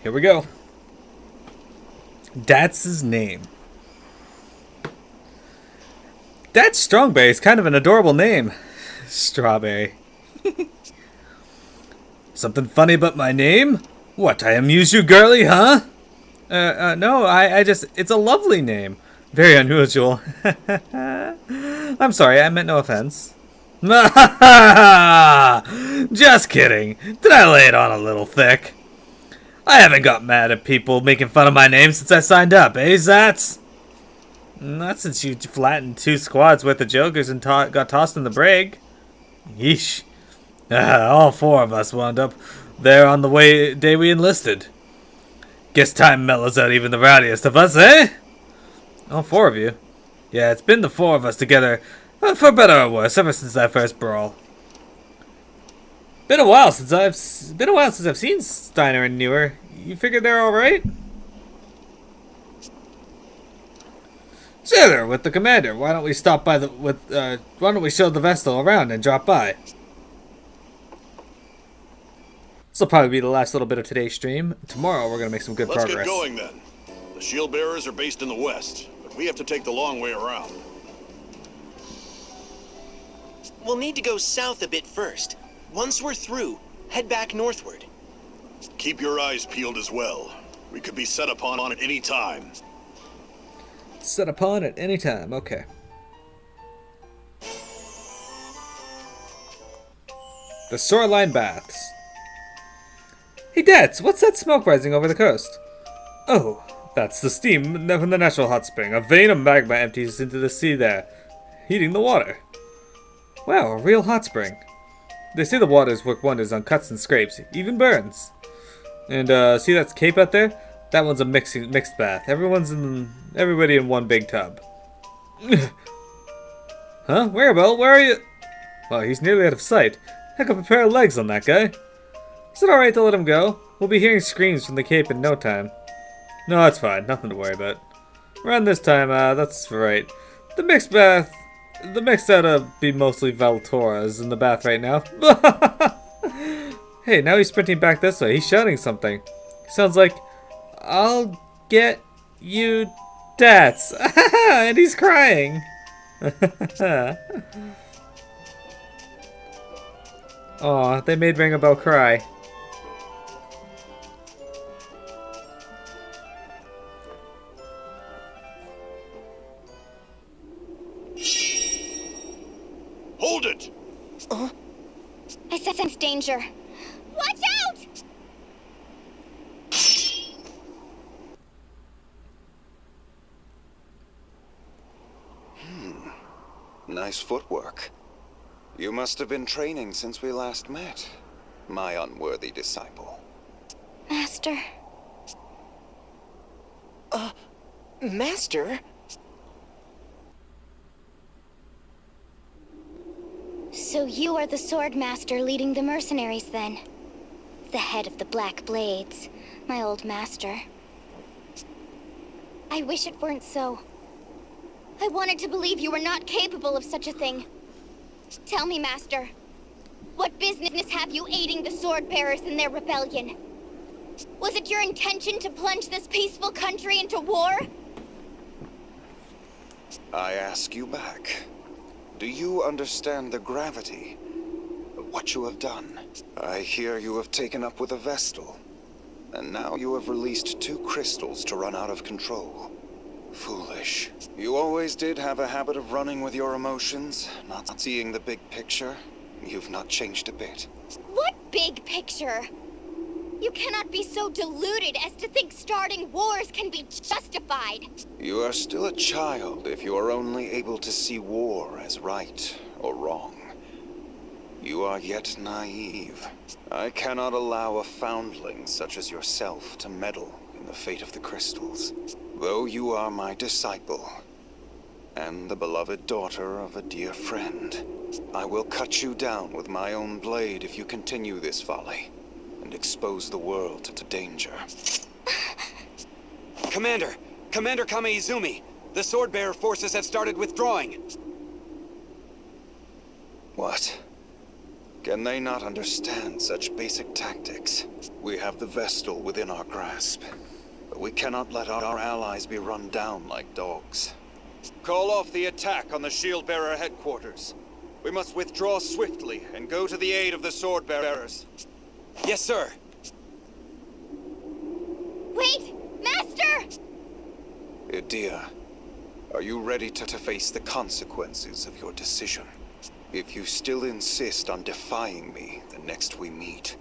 Here we go. That's his name. That's Strongberry is kind of an adorable name. Strawberry. Something funny about my name? What, I amuse you, girly, huh? No, I just, it's a lovely name. Very unusual. I'm sorry, I meant no offense. Just kidding. Did I lay it on a little thick? I haven't got mad at people making fun of my name since I signed up, eh, Zats? Not since you flattened 2 squads worth of jokers and got tossed in the brig. Yeesh. All 4 of us wound up there on the day we enlisted. Guess time mellows out even the rowdiest of us, eh? All 4 of you? Yeah, it's been the 4 of us together, for better or worse, ever since that first brawl. Been a while since I've seen Steiner and Newer. You figured they're all right? Sure, with the commander. Why don't we stop by why don't we show the vessel around and drop by? This will probably be the last little bit of today's stream. Tomorrow we're gonna make some good progress. Let's get going then. The Shieldbearers are based in the west, but we have to take the long way around. We'll need to go south a bit first. Once we're through, head back northward. Keep your eyes peeled as well. We could be set upon at any time. Set upon at any time, okay. The Shoreline Baths. Hey, Dads, what's that smoke rising over the coast? Oh, that's the steam from the natural hot spring. A vein of magma empties into the sea there, heating the water. Wow, a real hot spring. They say the waters work wonders on cuts and scrapes, even burns. And see that cape out there? That one's a mixed bath. Everybody in one big tub. Huh? Whereabouts? Where are you? Well, he's nearly out of sight. Heck of a pair of legs on that guy. Is it alright to let him go? We'll be hearing screams from the cape in no time. No, that's fine. Nothing to worry about. Around this time, that's right. The mixed ought to be mostly Valtoras in the bath right now. Hey, now he's sprinting back this way. He's shouting something. Sounds like, I'll get you, Dats. And he's crying. Aw, they made Ringabel cry. Hold it! I sense danger. Watch out! Nice footwork. You must have been training since we last met, my unworthy disciple. Master. Master? So you are the sword master leading the mercenaries then? The head of the Black Blades, my old master. I wish it weren't so. I wanted to believe you were not capable of such a thing. Tell me, Master, what business have you aiding the Swordbearers in their rebellion? Was it your intention to plunge this peaceful country into war? I ask you back. Do you understand the gravity of what you have done? I hear you have taken up with a Vestal, and now you have released 2 crystals to run out of control. Foolish. You always did have a habit of running with your emotions, not seeing the big picture. You've not changed a bit. What big picture? You cannot be so deluded as to think starting wars can be justified. You are still a child if you are only able to see war as right or wrong. You are yet naive. I cannot allow a foundling such as yourself to meddle in the fate of the crystals. Though you are my disciple, and the beloved daughter of a dear friend, I will cut you down with my own blade if you continue this folly, and expose the world to danger. Commander! Commander Kame-Izumi! The Swordbearer forces have started withdrawing. What? Can they not understand such basic tactics? We have the Vestal within our grasp, but we cannot let our allies be run down like dogs. Call off the attack on the Shieldbearer headquarters. We must withdraw swiftly and go to the aid of the Swordbearers. Yes, sir. Wait! Master! Idia, are you ready to face the consequences of your decision? If you still insist on defying me the next we meet,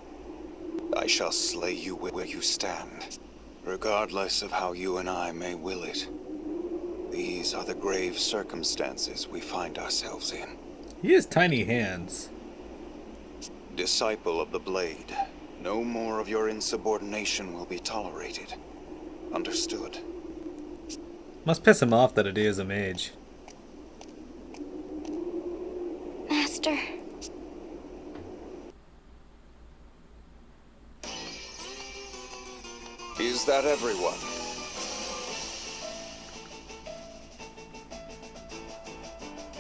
I shall slay you where you stand, regardless of how you and I may will it. These are the grave circumstances we find ourselves in. He has tiny hands. Disciple of the Blade, no more of your insubordination will be tolerated. Understood? Must piss him off that it is a mage. Master. Is that everyone?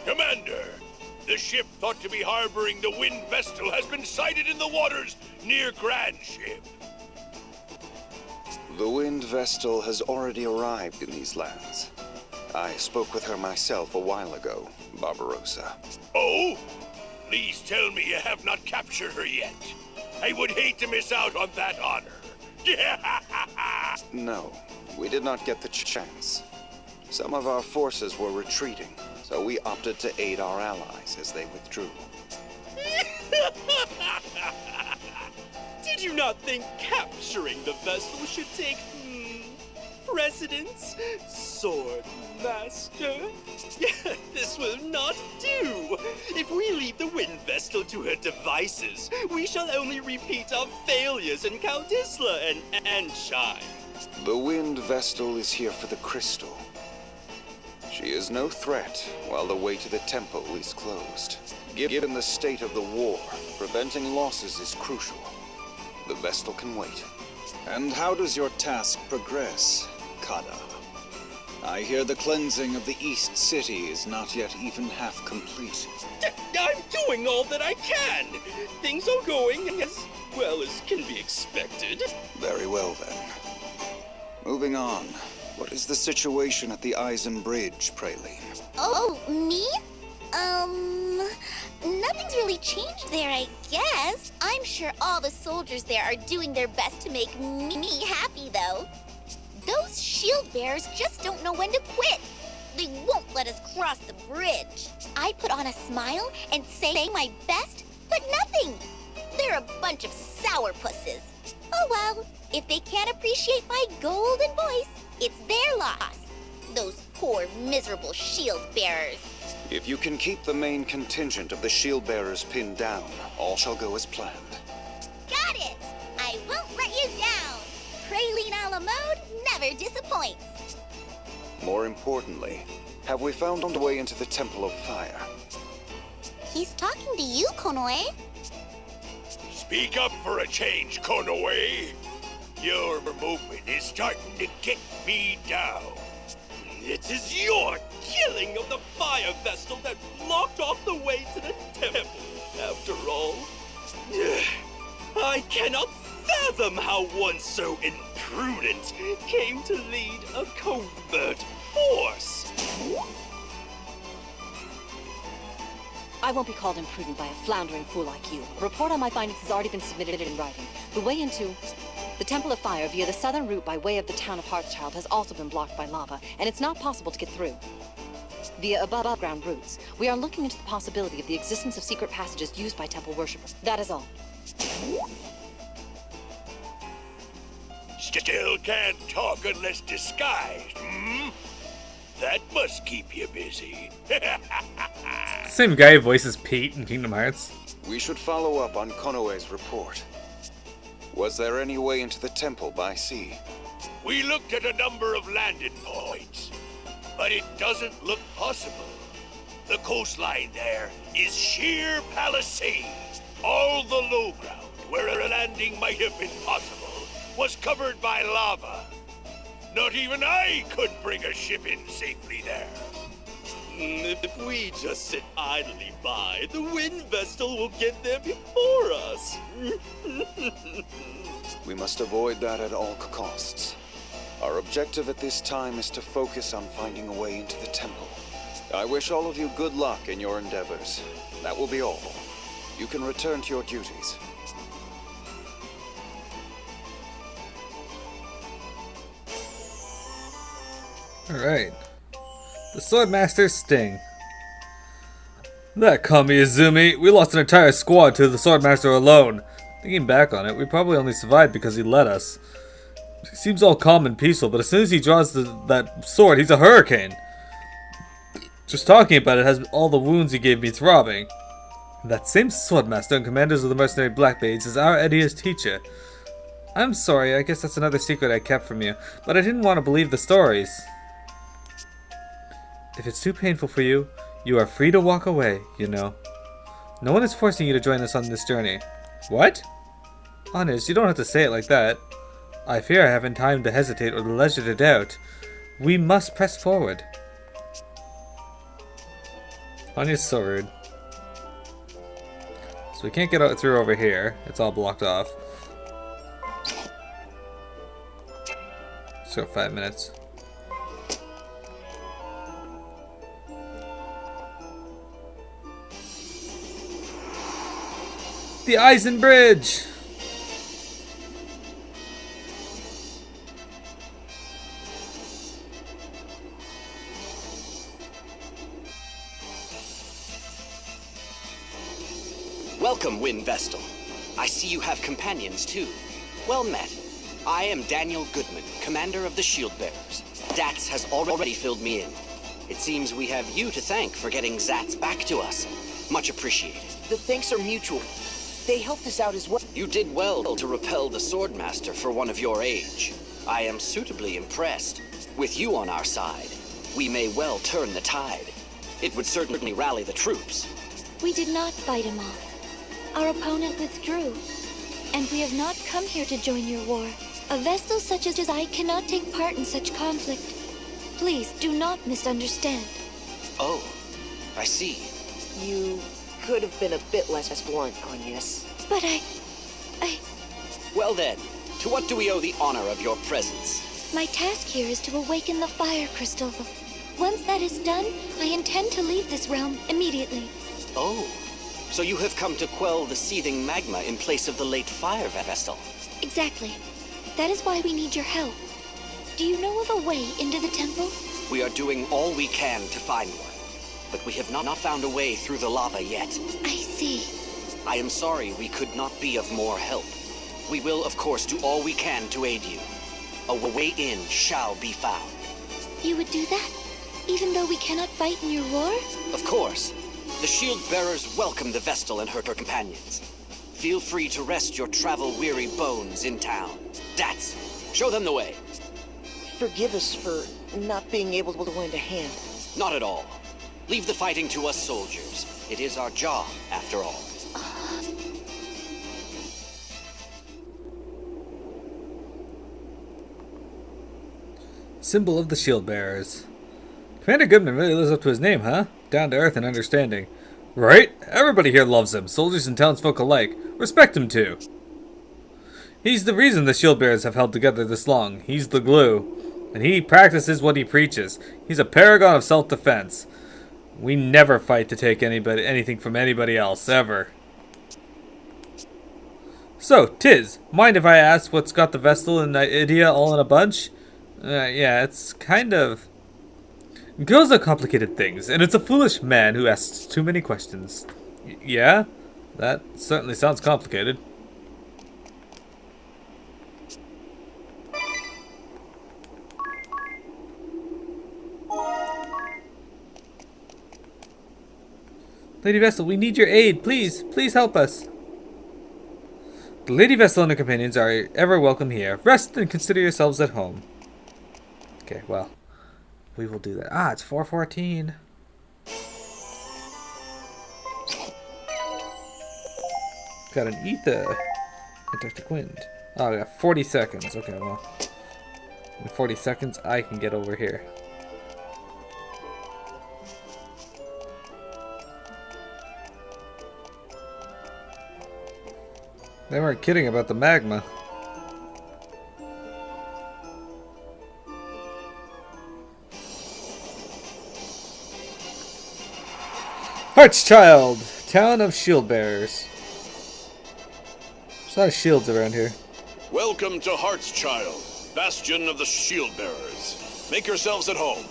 Commander, the ship thought to be harboring the Wind Vestal has been sighted in the waters near Grand Ship. The Wind Vestal has already arrived in these lands. I spoke with her myself a while ago, Barbarossa. Oh? Please tell me you have not captured her yet. I would hate to miss out on that honor. No, we did not get the chance. Some of our forces were retreating, so we opted to aid our allies as they withdrew. Did you not think capturing the vessel should take, precedence? Sword Master? This will not do. If we leave the Wind Vestal to her devices, we shall only repeat our failures in Count Isla and Shine. The Wind Vestal is here for the crystal. She is no threat while the way to the temple is closed. Given the state of the war, preventing losses is crucial. The Vestal can wait. And how does your task progress, Kada? I hear the cleansing of the East City is not yet even half complete. I'm doing all that I can. Things are going as well as can be expected. Very well then. Moving on. What is the situation at the Eisenburg, Praline? Oh, me? Nothing's really changed there, I guess. I'm sure all the soldiers there are doing their best to make me happy, though. Those Shieldbearers just don't know when to quit. They won't let us cross the bridge. I put on a smile and say my best, but nothing. They're a bunch of sourpusses. Oh well, if they can't appreciate my golden voice, it's their loss. Those poor, miserable Shieldbearers. If you can keep the main contingent of the Shieldbearers pinned down, all shall go as planned. Got it! I won't let you down. Praline a la mode never disappoints. More importantly, have we found a way into the Temple of Fire? He's talking to you, Konoe. Speak up for a change, Konoe. Your movement is starting to get me down. It is your killing of the Fire Vestal that blocked off the way to the temple, after all. I cannot fathom how one so imprudent came to lead a covert force. I won't be called imprudent by a floundering fool like you. A report on my findings has already been submitted in writing. The way into the Temple of Fire via the southern route by way of the town of Hearthchild has also been blocked by lava, and it's not possible to get through. Via above-ground routes, we are looking into the possibility of the existence of secret passages used by temple worshippers. That is all. Still can't talk unless disguised, hmm? That must keep you busy. Same guy who voices Pete in Kingdom Hearts. We should follow up on Konoe's report. Was there any way into the temple by sea? We looked at a number of landing points, but it doesn't look possible. The coastline there is sheer palisade. All the low ground, where a landing might have been possible, was covered by lava. Not even I could bring a ship in safely there. If we just sit idly by, the Wind Vestal will get there before us. We must avoid that at all costs. Our objective at this time is to focus on finding a way into the temple. I wish all of you good luck in your endeavors. That will be all. You can return to your duties. Alright. The Swordmaster's Sting. That Kami Izumi, we lost an entire squad to the Swordmaster alone. Thinking back on it, we probably only survived because he let us. He seems all calm and peaceful, but as soon as he draws that sword, he's a hurricane. Just talking about it has all the wounds he gave me throbbing. That same Swordmaster and commanders of the mercenary Black Blades is our Edia's teacher. I'm sorry, I guess that's another secret I kept from you, but I didn't want to believe the stories. If it's too painful for you, you are free to walk away, you know. No one is forcing you to join us on this journey. What? Honest, you don't have to say it like that. I fear I haven't time to hesitate or the leisure to doubt. We must press forward. Anya's so rude. So we can't get out through over here. It's all blocked off. So 5 minutes. The Eisenbridge! Welcome, Wind Vestal. I see you have companions, too. Well met. I am Daniel Goodman, commander of the Shieldbearers. Dats has already filled me in. It seems we have you to thank for getting Zats back to us. Much appreciated. The thanks are mutual. They helped us out as well. You did well to repel the Swordmaster for one of your age. I am suitably impressed. With you on our side, we may well turn the tide. It would certainly rally the troops. We did not fight him off. Our opponent withdrew, and we have not come here to join your war. A Vestal such as I cannot take part in such conflict. Please do not misunderstand. Oh, I see. You could have been a bit less blunt, Agnes. But I... Well then, to what do we owe the honor of your presence? My task here is to awaken the fire crystal. Once that is done, I intend to leave this realm immediately. Oh, so you have come to quell the seething magma in place of the late fire Vestal. Exactly. That is why we need your help. Do you know of a way into the temple? We are doing all we can to find one, but we have not found a way through the lava yet. I see. I am sorry we could not be of more help. We will, of course, do all we can to aid you. A way in shall be found. You would do that? Even though we cannot fight in your war? Of course. The Shieldbearers welcome the Vestal and her companions. Feel free to rest your travel-weary bones in town. Dats, show them the way. Forgive us for not being able to lend a hand. Not at all. Leave the fighting to us soldiers. It is our job, after all. Symbol of the Shieldbearers. Commander Goodman really lives up to his name, huh? Down to earth and understanding. Right? Everybody here loves him, soldiers and townsfolk alike. Respect him too. He's the reason the Shieldbearers have held together this long. He's the glue. And he practices what he preaches. He's a paragon of self-defense. We never fight to take anything from anybody else, ever. So, Tiz, mind if I ask what's got the Vestal and Idia all in a bunch? Yeah, it's kind of... Girls are complicated things, and it's a foolish man who asks too many questions. Yeah? That certainly sounds complicated. Lady Vestal, we need your aid. Please, please help us. The Lady Vestal and her companions are ever welcome here. Rest and consider yourselves at home. Okay, well, we will do that. Ah, it's 4:14. Got an ether. Antarctic wind. Oh, we got 40 seconds. Okay, well, in 40 seconds, I can get over here. They weren't kidding about the magma. Heartschild, town of Shieldbearers. There's a lot of shields around here. Welcome to Heartschild, bastion of the Shieldbearers. Make yourselves at home.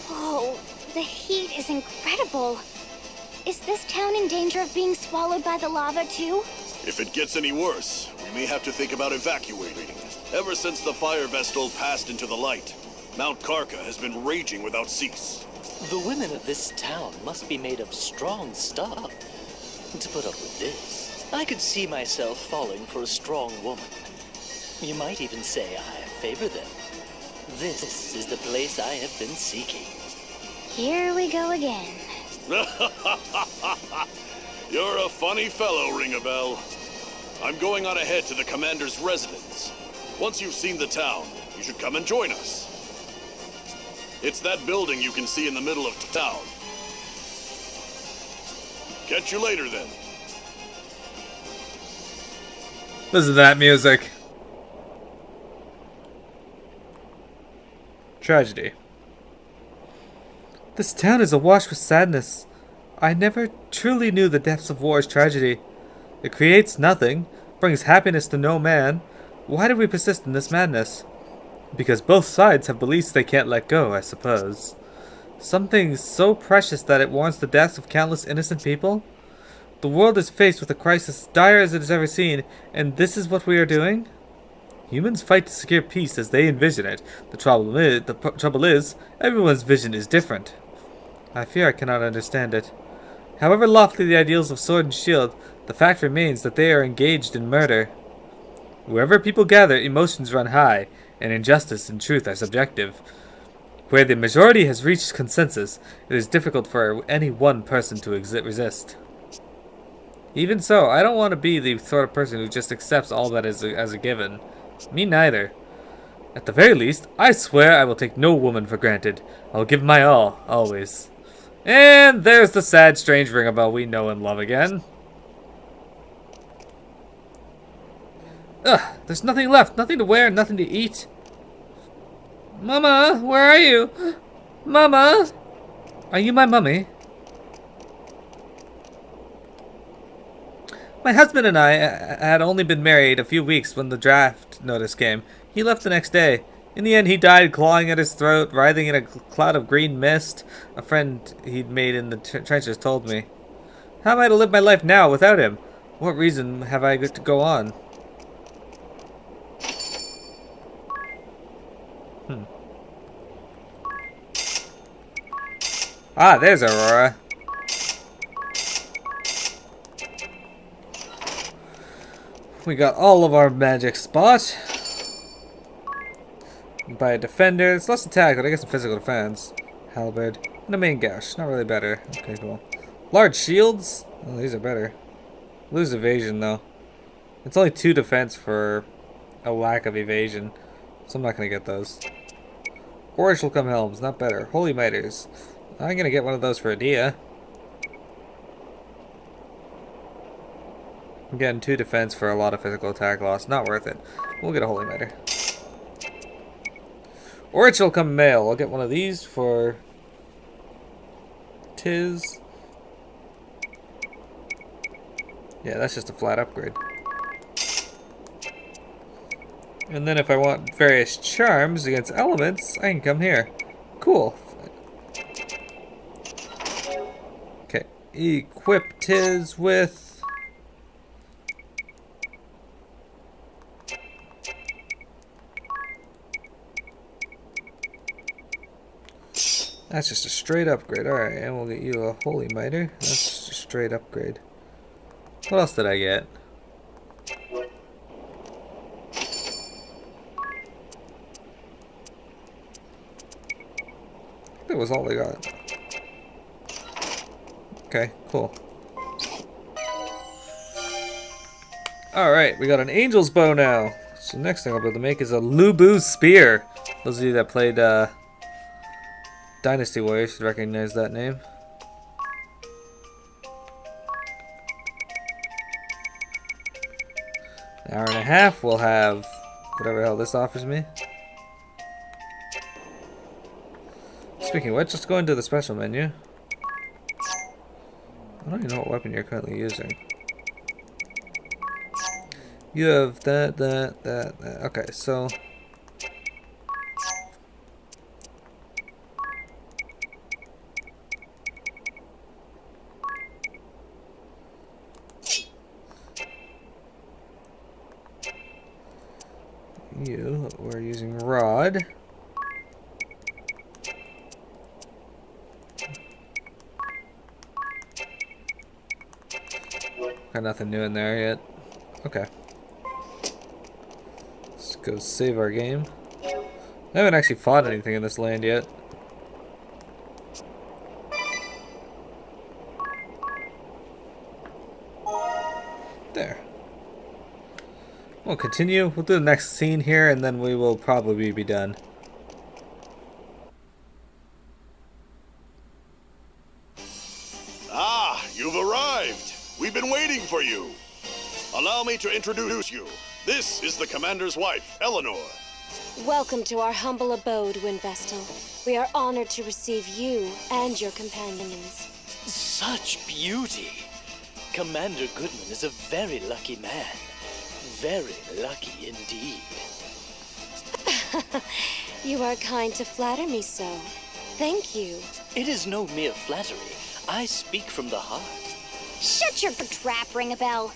Whoa, the heat is incredible. Is this town in danger of being swallowed by the lava too? If it gets any worse, we may have to think about evacuating. Ever since the fire vestal passed into the light, Mount Karka has been raging without cease. The women of this town must be made of strong stuff. To put up with this, I could see myself falling for a strong woman. You might even say I favor them. This is the place I have been seeking. Here we go again. You're a funny fellow, Ring-a-Bell. I'm going on ahead to the commander's residence. Once you've seen the town, you should come and join us. It's that building you can see in the middle of town. Catch you later, then. Listen to that music. Tragedy. This town is awash with sadness. I never truly knew the depths of war's tragedy. It creates nothing, brings happiness to no man. Why do we persist in this madness? Because both sides have beliefs they can't let go, I suppose. Something so precious that it warrants the deaths of countless innocent people? The world is faced with a crisis as dire as it has ever seen, and this is what we are doing? Humans fight to secure peace as they envision it. The trouble is, everyone's vision is different. I fear I cannot understand it. However lofty the ideals of sword and shield, the fact remains that they are engaged in murder. Wherever people gather, emotions run high, and injustice and truth are subjective. Where the majority has reached consensus, it is difficult for any one person to resist. Even so, I don't want to be the sort of person who just accepts all that as a given. Me neither. At the very least, I swear I will take no woman for granted. I'll give my all, always. And there's the sad, strange Ring-a-Bell we know and love again. Ugh, there's nothing left, nothing to wear, nothing to eat. Mama, where are you? Mama? Are you my mummy? My husband and I had only been married a few weeks when the draft notice came. He left the next day. In the end, he died clawing at his throat, writhing in a cloud of green mist. A friend he'd made in the trenches told me. How am I to live my life now without him? What reason have I to go on? Ah, there's Aurora. We got all of our magic spot. By a defender. It's less attack, but I guess some physical defense. Halberd. And a main gash. Not really better. Okay, cool. Large shields? Oh, these are better. Lose evasion, though. It's only 2 defense for a lack of evasion. So I'm not going to get those. Oracle come helms. Not better. Holy miters. I'm going to get one of those for Adia. I'm getting 2 defense for a lot of physical attack loss. Not worth it. We'll get a Holy Miter. Oracle come mail. I'll get one of these for Tiz. Yeah, that's just a flat upgrade. And then if I want various charms against elements, I can come here. Cool. Okay. Equip Tiz with... That's just a straight upgrade. Alright, and we'll get you a Holy Miter. That's just a straight upgrade. What else did I get? That was all I got. Okay, cool. Alright, we got an Angel's Bow now. So next thing I'll be able to make is a Lubu Spear. Those of you that played Dynasty Warriors should recognize that name. An hour and a half, we'll have whatever the hell this offers me. Speaking of which, let's go into the special menu. I don't even know what weapon you're currently using. You have that. Okay, so... we're using rod. Got nothing new in there yet. Okay. Let's go save our game. I haven't actually fought anything in this land yet. There. We'll continue. We'll do the next scene here, and then we will probably be done. Ah, you've arrived. We've been waiting for you. Allow me to introduce you. This is the Commander's wife, Eleanor. Welcome to our humble abode, Windvestal. We are honored to receive you and your companions. Such beauty! Commander Goodman is a very lucky man. Very lucky indeed. You are kind to flatter me so. Thank you. It is no mere flattery. I speak from the heart. Shut your trap, Ring-a-Bell.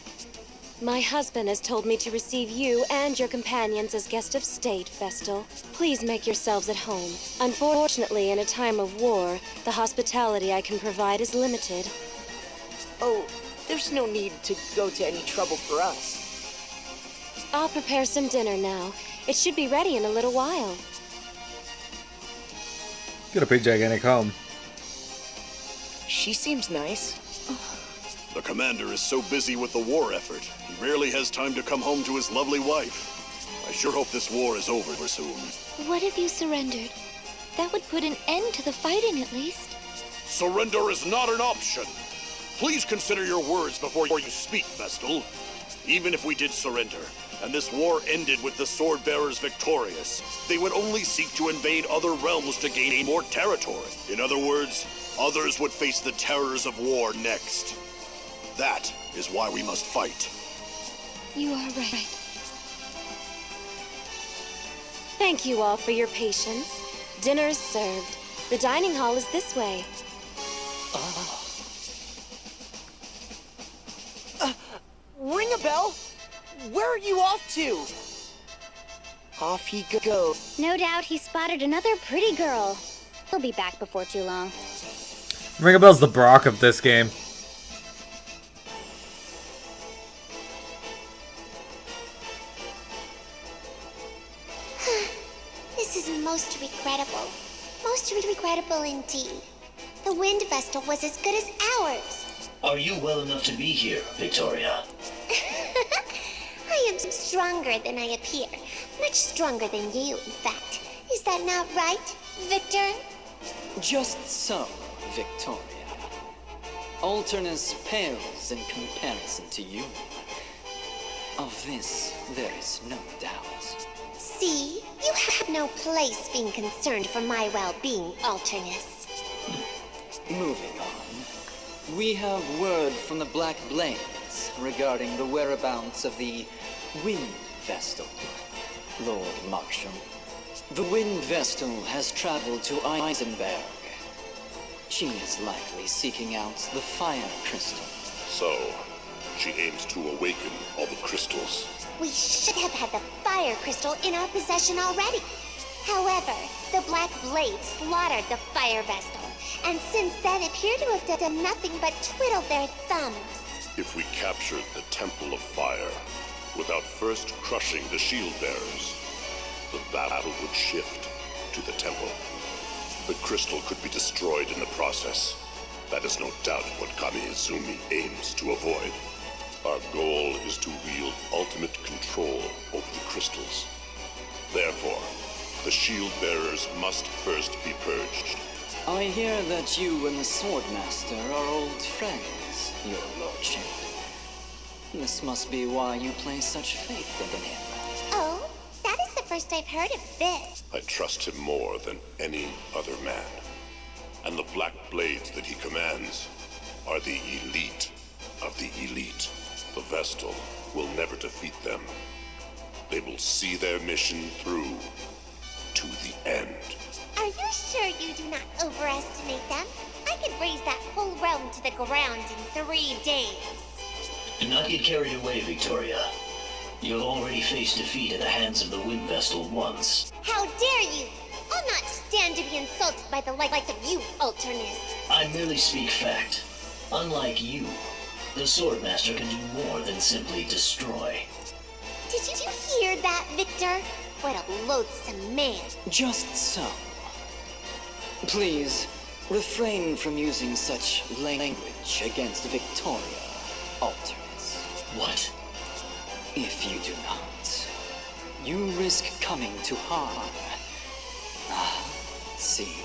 My husband has told me to receive you and your companions as guests of state, Vestal. Please make yourselves at home. Unfortunately, in a time of war, the hospitality I can provide is limited. Oh, there's no need to go to any trouble for us. I'll prepare some dinner now. It should be ready in a little while. Got a pretty gigantic home. She seems nice. The Commander is so busy with the war effort, he rarely has time to come home to his lovely wife. I sure hope this war is over soon. What if you surrendered? That would put an end to the fighting, at least. Surrender is not an option. Please consider your words before you speak, Vestal. Even if we did surrender, and this war ended with the Swordbearers victorious, they would only seek to invade other realms to gain more territory. In other words, others would face the terrors of war next. That is why we must fight. You are right. Thank you all for your patience. Dinner is served. The dining hall is this way. Ring a bell? Where are you off to? Off he goes. No doubt he spotted another pretty girl. He'll be back before too long. Ring-a-Bell's the Brock of this game. This is most regrettable. Most regrettable indeed. The Wind Vestal was as good as ours. Are you well enough to be here, Victoria? I am stronger than I appear. Much stronger than you, in fact. Is that not right, Victor? Just so, Victoria. Alternus pales in comparison to you. Of this, there is no doubt. See? You have no place being concerned for my well-being, Alternus. Moving on. We have word from the Black Blades regarding the whereabouts of the Wind Vestal. Lord Marshal, the Wind Vestal has traveled to Eisenburg. She is likely seeking out the Fire Crystal. So, she aims to awaken all the crystals. We should have had the Fire Crystal in our possession already. However, the Black Blades slaughtered the Fire Vestal, and since then appear to have done nothing but twiddle their thumbs. If we captured the Temple of Fire without first crushing the Shieldbearers, the battle would shift to the temple. The crystal could be destroyed in the process. That is no doubt what Kami Izumi aims to avoid. Our goal is to wield ultimate control over the crystals. Therefore, the Shieldbearers must first be purged. I hear that you and the Swordmaster are old friends, your lordship. This must be why you place such faith in him. Oh, that is the first I've heard of this. I trust him more than any other man. And the Black Blades that he commands are the elite of the elite. The Vestal will never defeat them. They will see their mission through to the end. Are you sure you do not overestimate them? I could raise that whole realm to the ground in 3 days. Do not get carried away, Victoria. You've already faced defeat at the hands of the Wind Vestal once. How dare you! I'll not stand to be insulted by the likes of you, Alternus. I merely speak fact. Unlike you, the Swordmaster can do more than simply destroy. Did you hear that, Victor? What a loathsome man. Just so. Please, refrain from using such language against Victoria, Alternus. What? If you do not, you risk coming to harm. Ah, see.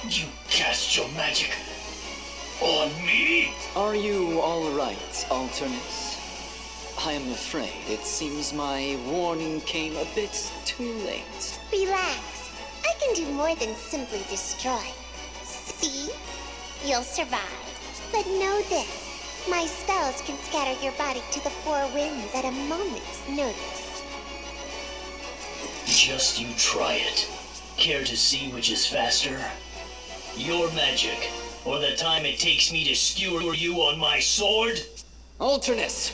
You cast your magic on me? Are you all right, Alternus? I am afraid it seems my warning came a bit too late. Relax. I can do more than simply destroy. See? You'll survive. But know this. My spells can scatter your body to the 4 winds at a moment's notice. Just you try it. Care to see which is faster? Your magic, or the time it takes me to skewer you on my sword? Alternus!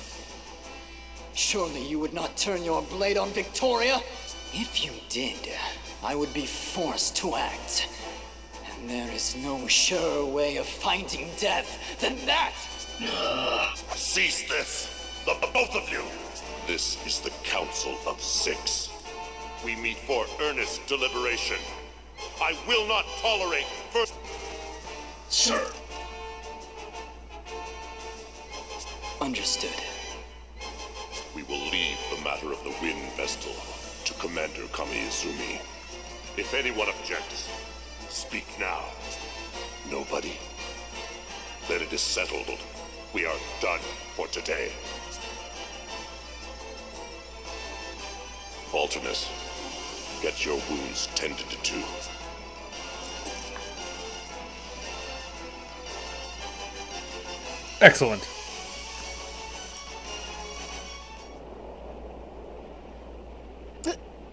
Surely you would not turn your blade on Victoria? If you did, I would be forced to act. And there is no surer way of finding death than that! Cease this! The both of you! This is the Council of 6. We meet for earnest deliberation. I will not tolerate further... Sir. Understood. We will leave the matter of the Wind Vestal to Commander Kamiizumi. If anyone objects, speak now. Nobody? Then it is settled. We are done for today. Alternus, get your wounds tended to. Excellent.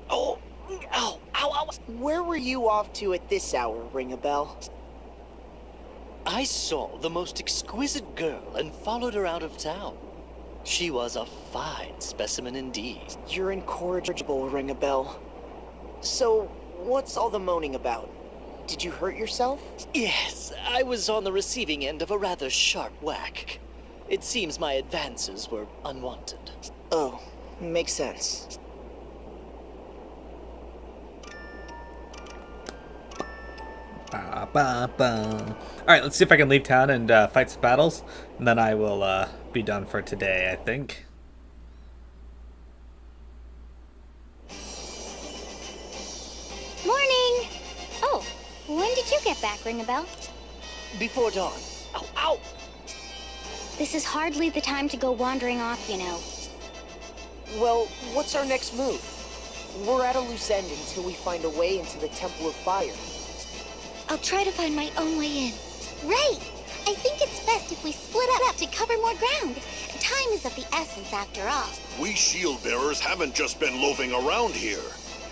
Oh, ow, ow, ow. Where were you off to at this hour, ring a bell? I saw the most exquisite girl and followed her out of town. She was a fine specimen indeed. You're incorrigible, ring a bell. So, what's all the moaning about? Did you hurt yourself? Yes, I was on the receiving end of a rather sharp whack. It seems my advances were unwanted. Oh, makes sense. Alright, let's see if I can leave town and fight some battles, and then I will be done for today, I think. Morning! Oh, when did you get back, Ring a Bell? Before dawn. Ow, ow! This is hardly the time to go wandering off, you know. Well, what's our next move? We're at a loose end until we find a way into the Temple of Fire. I'll try to find my own way in. Right! I think it's best if we split up to cover more ground. Time is of the essence after all. We Shieldbearers haven't just been loafing around here.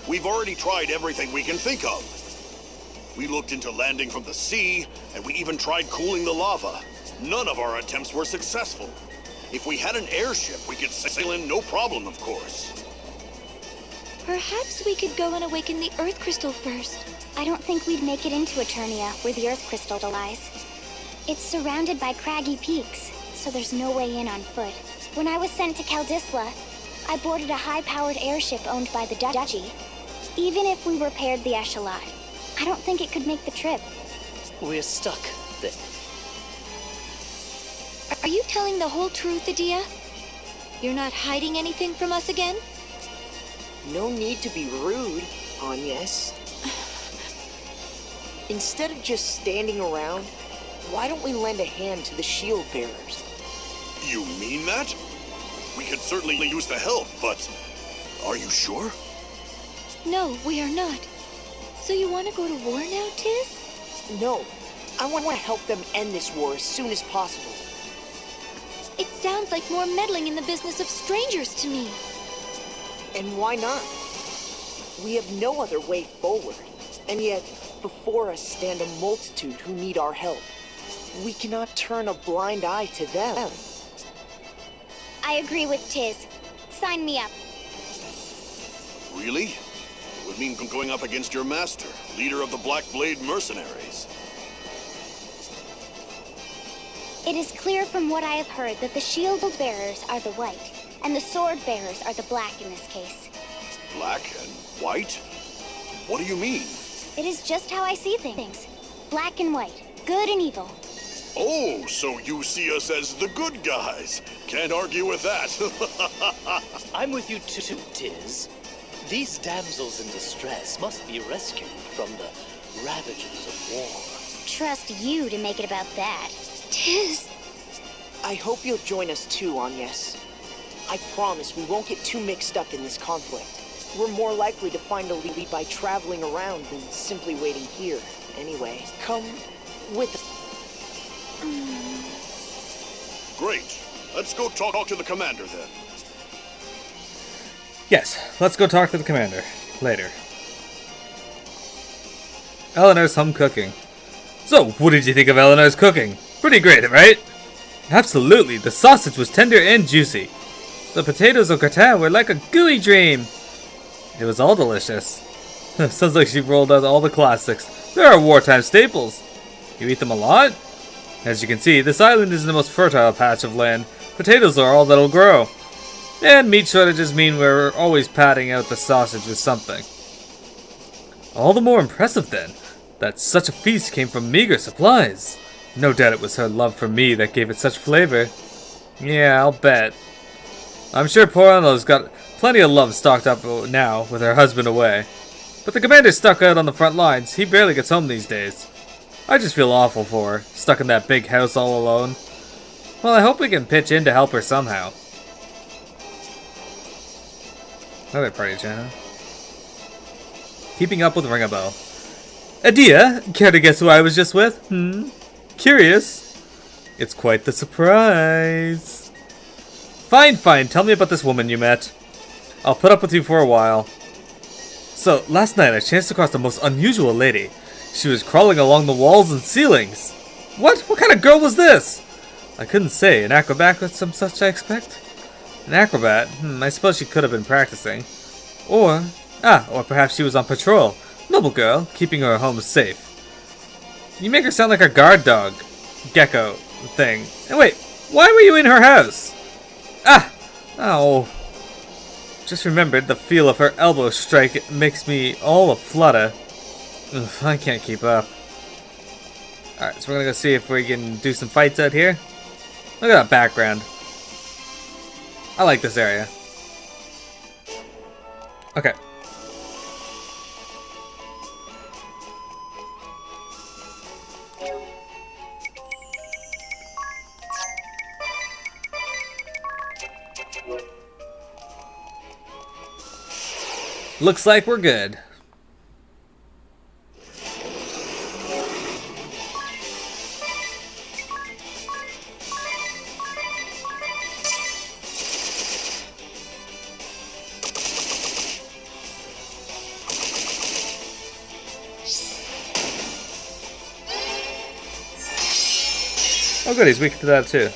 We've already tried everything we can think of. We looked into landing from the sea, and we even tried cooling the lava. None of our attempts were successful. If we had an airship, we could sail in no problem, of course. Perhaps we could go and awaken the Earth Crystal first. I don't think we'd make it into Eternia, where the Earth Crystal lies. It's surrounded by craggy peaks, so there's no way in on foot. When I was sent to Caldisla, I boarded a high-powered airship owned by the Duchy. Even if we repaired the echelon, I don't think it could make the trip. We're stuck then. Are you telling the whole truth, Adia? You're not hiding anything from us again? No need to be rude, Agnes. Instead of just standing around, why don't we lend a hand to the Shieldbearers? You mean that? We could certainly use the help, but are you sure? No, we are not. So you want to go to war now, Tiz? No, I want to help them end this war as soon as possible. It sounds like more meddling in the business of strangers to me. And why not? We have no other way forward. And yet, before us stand a multitude who need our help. We cannot turn a blind eye to them. I agree with Tiz. Sign me up. Really? It would mean going up against your master, leader of the Black Blade mercenaries. It is clear from what I have heard that the Shieldbearers are the white, and the Swordbearers are the black in this case. Black and white? What do you mean? It is just how I see things. Black and white, good and evil. Oh, so you see us as the good guys. Can't argue with that. I'm with you too, Tiz. These damsels in distress must be rescued from the ravages of war. Trust you to make it about that. Tiz. I hope you'll join us too, Agnes. I promise we won't get too mixed up in this conflict. We're more likely to find a lead by traveling around than simply waiting here. Anyway, come with us. Great. Let's go talk to the commander then. Yes, let's go talk to the commander. Later. Eleanor's home cooking. So, what did you think of Eleanor's cooking? Pretty great, right? Absolutely, the sausage was tender and juicy. The potatoes au gratin were like a gooey dream. It was all delicious. Sounds like she rolled out all the classics. There are wartime staples. You eat them a lot? As you can see, this island is the most fertile patch of land. Potatoes are all that'll grow. And meat shortages mean we're always padding out the sausage with something. All the more impressive then, that such a feast came from meager supplies. No doubt it was her love for me that gave it such flavor. Yeah, I'll bet. I'm sure poor Anna's got plenty of love stocked up now with her husband away. But the commander's stuck out on the front lines. He barely gets home these days. I just feel awful for her, stuck in that big house all alone. Well, I hope we can pitch in to help her somehow. Another party channel. Keeping up with Ringabell. Adia, care to guess who I was just with? Curious? It's quite the surprise. Fine, tell me about this woman you met. I'll put up with you for a while. So, last night I chanced across the most unusual lady. She was crawling along the walls and ceilings. What? What kind of girl was this? I couldn't say. An acrobat with some such, I expect? An acrobat? I suppose she could have been practicing. Or perhaps she was on patrol. Noble girl, keeping her home safe. You make her sound like a guard dog. Gecko thing. And wait, why were you in her house? Oh. Just remembered the feel of her elbow strike. It makes me all aflutter. Ugh, I can't keep up. Alright, so we're gonna go see if we can do some fights out here. Look at that background. I like this area. Okay. Looks like we're good. Oh good, he's weak to that too.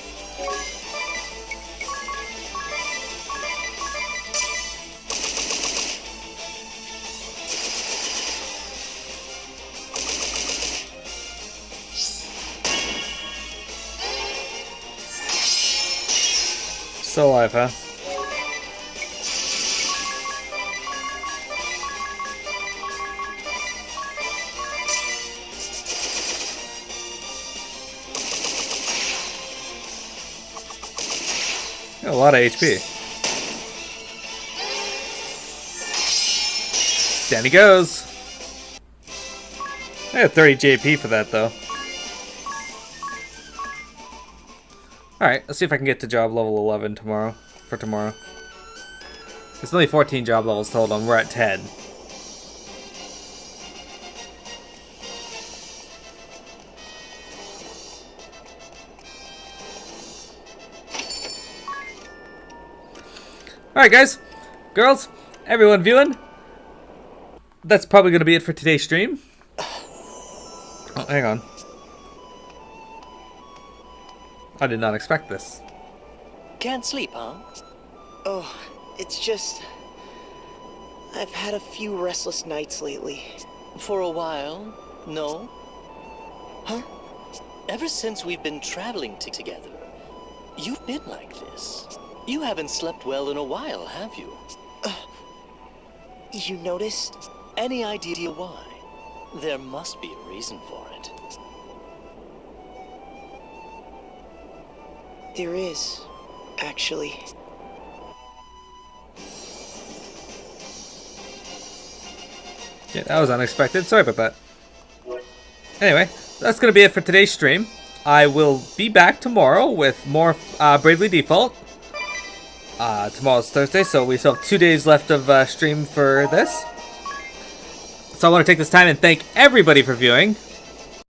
Still alive, huh? Got a lot of HP. Down he goes. I got 30 JP for that, though. Alright, let's see if I can get to job level 11 tomorrow. For tomorrow. There's only 14 job levels total, and we're at 10. Alright, guys. Girls. Everyone viewing. That's probably going to be it for today's stream. Oh, hang on. I did not expect this. Can't sleep, huh? Oh, it's just... I've had a few restless nights lately. For a while, no? Huh? Ever since we've been traveling together, you've been like this. You haven't slept well in a while, have you? You noticed? Any idea why? There must be a reason for it. There is, actually. Yeah, that was unexpected. Sorry about that. Anyway, that's going to be it for today's stream. I will be back tomorrow with more Bravely Default. Tomorrow's Thursday, so we still have 2 days left of stream for this. So I want to take this time and thank everybody for viewing.